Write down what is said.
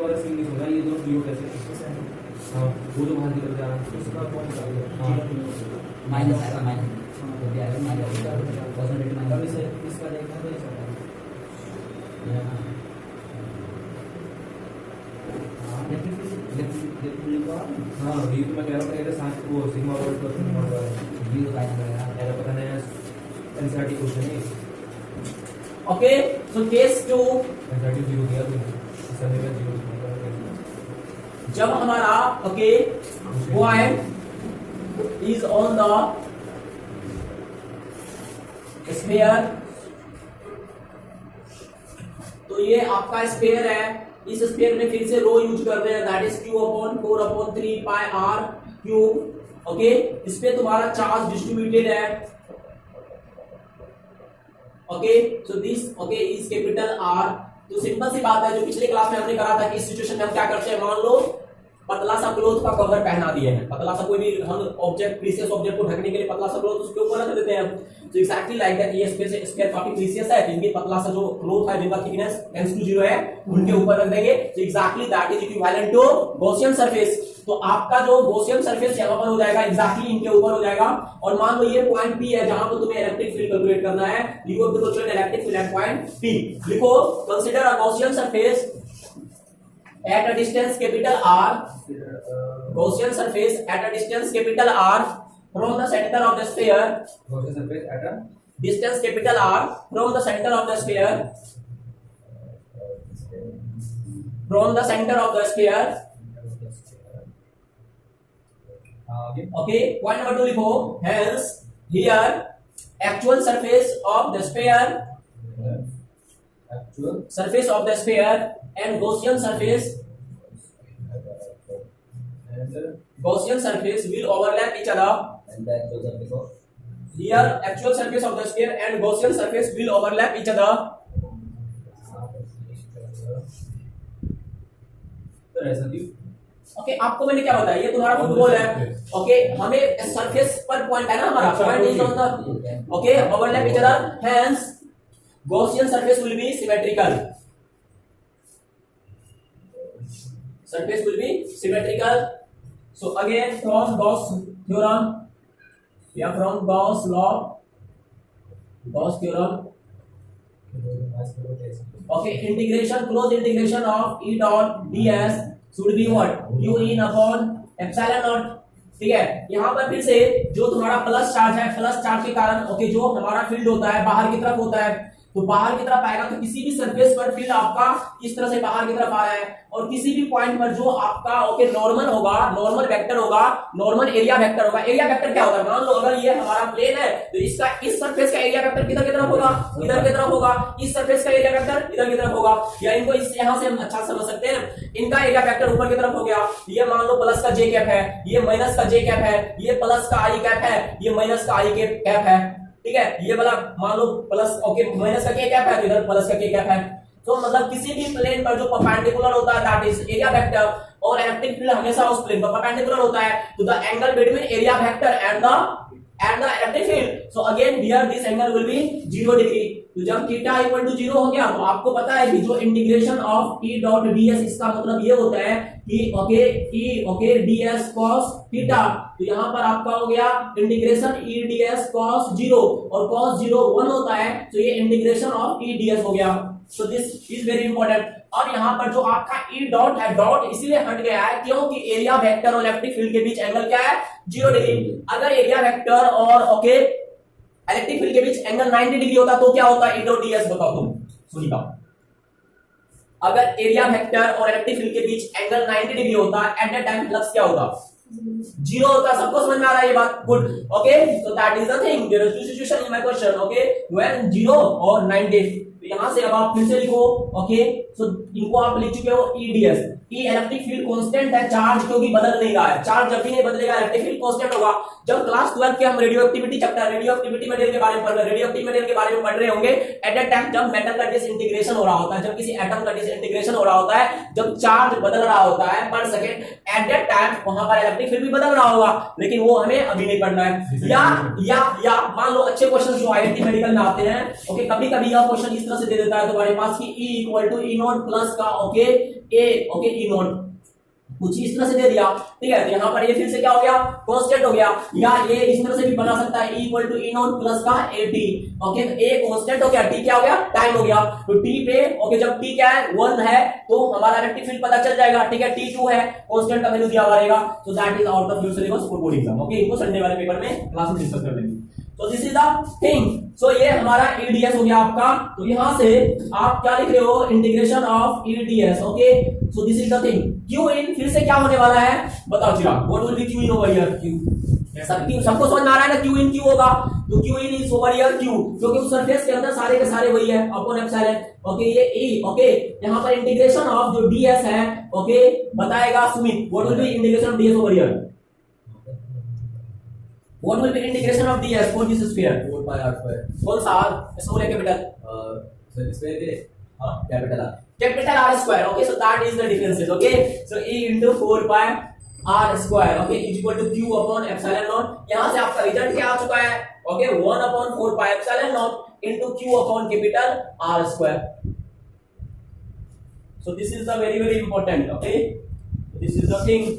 वाला सीन नहीं होगा, ये जो जीरो कैसे, हाँ वो जो बाहर निकल जा रहा है उसका कौन सा माइनस आएगा, माइनस तो क्या आएगा, माइनस परसेंटेज माइनस इसका देखना तो हाँ ये तो मैं कह रहा हूँ कि साथ वो सिग्मा वर्ड पर सिग्मा वर्ड जीरो का आएगा ऐसा पता नहीं एनसीईआरटी क्वेश्चन है। Okay so case 2 NCERT zero दिया तो समय में जीरो जब हमारा okay point is on the sphere, तो ये आपका स्फीयर है, इस स्फीयर में फिर से रो यूज कर रहे हैं, that is q upon 4 upon 3 pi r cube. Okay इस पे तुम्हारा चार्ज डिस्ट्रीब्यूटेड है। Okay so this okay is capital R। तो सिंपल सी बात है, जो पिछले क्लास में हमने करा था कि इस सिचुएशन में हम क्या करते हैं, मान लो पतला सा क्लोथ का कवर पहना दिए हैं, पतला सा कोई भी हम ऑब्जेक्ट प्रीशियस ऑब्जेक्ट को ढकने के लिए पतला सा क्लोथ उसके ऊपर रख देते हैं। तो एक्जेक्टली लाइक दैट ये स्फीयर काफी प्रीशियस है, इनके पतला सा जो क्लोथ है जिनका थिकनेस टेंड्स टू 0 है उनके ऊपर रख देंगे। तो exactly that is equivalent to Gaussian surface. तो आपका जो गॉसियन सरफेस यहां पर हो जाएगा एक्जेक्टली इनके ऊपर हो जाएगा। और मान लो ये पॉइंट P है जहां पर तुम्हें इलेक्ट्रिक फील्ड कैलकुलेट करना है, लिखो तो question electric field at point P। लिखो consider a Gaussian surface at a distance capital R, Gaussian surface at a distance capital R from the center of the sphere, Gaussian surface at a distance capital R from the center of the sphere, from the center of the sphere. Okay, point number 2 लिखो, hence here actual surface of the sphere, actual surface of the sphere and Gaussian surface will overlap each other. And the actual surface of Here actual surface of the sphere and Gaussian surface will overlap each other. तो ऐसा भी okay आपको मैंने क्या बताया, ये तुम्हारा football है। ओके हमें सरफेस पर पॉइंट है ना, हमारा point is on the okay overlap each other, hence Gaussian surface will be symmetrical. Surface will be symmetrical. So again from Gauss theorem, yeah, from Gauss law, Gauss theorem. Okay, integration, closed integration of E dot ds should be what? Q in upon epsilon naught. ठीक है, यहाँ पर फिर से जो तुम्हारा plus charge है, plus charge के कारण ओके जो हमारा फील्ड होता है बाहर की तरफ होता है, तो बाहर की तरफ आएगा तो किसी भी सरफेस पर फील्ड आपका इस तरह से बाहर की तरफ आ रहा है, और किसी भी पॉइंट पर जो आपका ओके नॉर्मल होगा, नॉर्मल वेक्टर होगा, नॉर्मल एरिया वेक्टर होगा। एरिया वेक्टर क्या होता है, मान लो अगर ये हमारा प्लेन है तो इसका इस सरफेस का एरिया वेक्टर किधर की तरफ होगा, इधर की तरफ होगा, इस सरफेस का एरिया वेक्टर इधर की तरफ होगा। या इनको इस यहां से हम अच्छा समझ सकते हैं, इनका एरिया वेक्टर ऊपर की तरफ हो गया, ये मान लो प्लस का जे कैप है, ये माइनस का जे कैप है, ये प्लस का आई कैप है, ये माइनस का आई कैप है। ठीक है, ये वाला मान लो प्लस ओके माइनस का के कैप है तो इधर प्लस का के कैप है। तो मतलब किसी भी प्लेन पर जो परपेंडिकुलर होता है दैट इज एरिया वेक्टर, और इलेक्ट्रिक फील्ड हमेशा उस प्लेन पर परपेंडिकुलर होता है, तो the angle between area vector and the electric field, so again here this angle will be 0 degree. तो जब थीटा इक्वल टू 0 हो गया तो आपको पता है कि जो integration of E dot ds इसका मतलब ये होता है कि okay E okay ds cos theta, तो यहां पर आपका हो गया इंटीग्रेशन E ds cos 0, और cos 0 1 होता है, तो ये इंटीग्रेशन ऑफ E ds हो गया। सो दिस इज वेरी इंपॉर्टेंट। और यहाँ पर जो आपका E डॉट है, डॉट इसलिए हट गया है क्योंकि एरिया वेक्टर और इलेक्ट्रिक फील्ड के बीच एंगल क्या है, 0 डिग्री। अगर एरिया वेक्टर और ओके इलेक्ट्रिक फील्ड के बीच एंगल 90 डिग्री होता तो क्या होता, E डॉट ds बताओ तुम, सुनिए। अगर एरिया वेक्टर और इलेक्ट्रिक फील्ड के बीच एंगल 90 डिग्री होता, एट दैट टाइम फ्लक्स क्या होता, 0 होता। सबको समझ में आ रहा है ये बात, good. Okay so that is the thing, there is two situation in my question, okay when 0 और 90। तो यहां से अब आप फिर से लिखो, ओके सो इनको आप लिख चुके हो E ds। E electric field constant है, चार्ज क्योंकि बदल नहीं रहा है, चार्ज जब भी नहीं बदलेगा इलेक्ट्रिक फील्ड कांस्टेंट होगा। जब क्लास 12 के हम radio activity chapter radio activity material के बारे में पढ़ रहे, रेडियो एक्टिव मटेरियल के बारे में पढ़ रहे होंगे, एट दैट टाइम जब मेटल का डिसइंटीग्रेशन हो रहा होता है, जब किसी एटम का डिसइंटीग्रेशन हो रहा होता है, जब चार्ज बदल रहा होता है पर सेकंड एट दैट टाइम वहां पर इलेक्ट्रिक फील्ड भी बदल रहा होगा, लेकिन वो हमें अभी नहीं पढ़ना है। या मान लो अच्छे क्वेश्चन जो आईआईटी मेडिकल में आते हैं, ओके, कभी कभी यह क्वेश्चन इस तरह से दे देता है तुम्हारे पास कि E equal to E not plus का okay A okay E not कुछ इस तरह से दे दिया, ठीक है। तो यहाँ पर ये फिर से क्या हो गया, कांस्टेंट हो गया। या ये इस तरह से भी बना सकता है E equal to E not plus का AT, ओके। तो A कांस्टेंट हो गया, T क्या हो गया, टाइम हो गया। तो T पे ओके जब T क्या है 1 है तो हमारा इलेक्ट्रिक फील्ड पता चल जाएगा, ठीक है। T 2 है, कांस्टेंट का वैल्यू दिया हुआ रहेगा। सो that is out of your syllabus for board exam, okay. इनको संडे वाले पेपर में क्लास में डिस्कस कर लेंगे। तो दिस इज द थिंग। सो ये हमारा EDS हो गया आपका। तो यहां से आप क्या लिख रहे हो, integration of EDS, okay. So this is the thing. Q in फिर से क्या होने वाला है बताओ Chirag, what will be Q in over here, सबको समझ में आ रहा है ना, Q इन Q होगा। तो Q in is over here Q, क्योंकि उस सरफेस के अंदर सारे के सारे वही है अपॉन एप्सिलॉन, ओके। ये E, ओके। यहां पर इंटीग्रेशन ऑफ जो DS है, ओके, बताएगा Sumit, what will B integration of DS over here, What will be integration of DS for this sphere? 4 pi r square. कौन सा r? स्मॉल या capital? Square के हाँ capital R. Capital R square. Okay, so that is the differences. Okay, so E into 4 pi R square. Okay, is equal to Q upon epsilon naught. यहाँ से आपका result क्या आ चुका है? Okay, 1 upon 4 pi epsilon naught into Q upon capital R square. So this is the very important. Okay, this is the thing.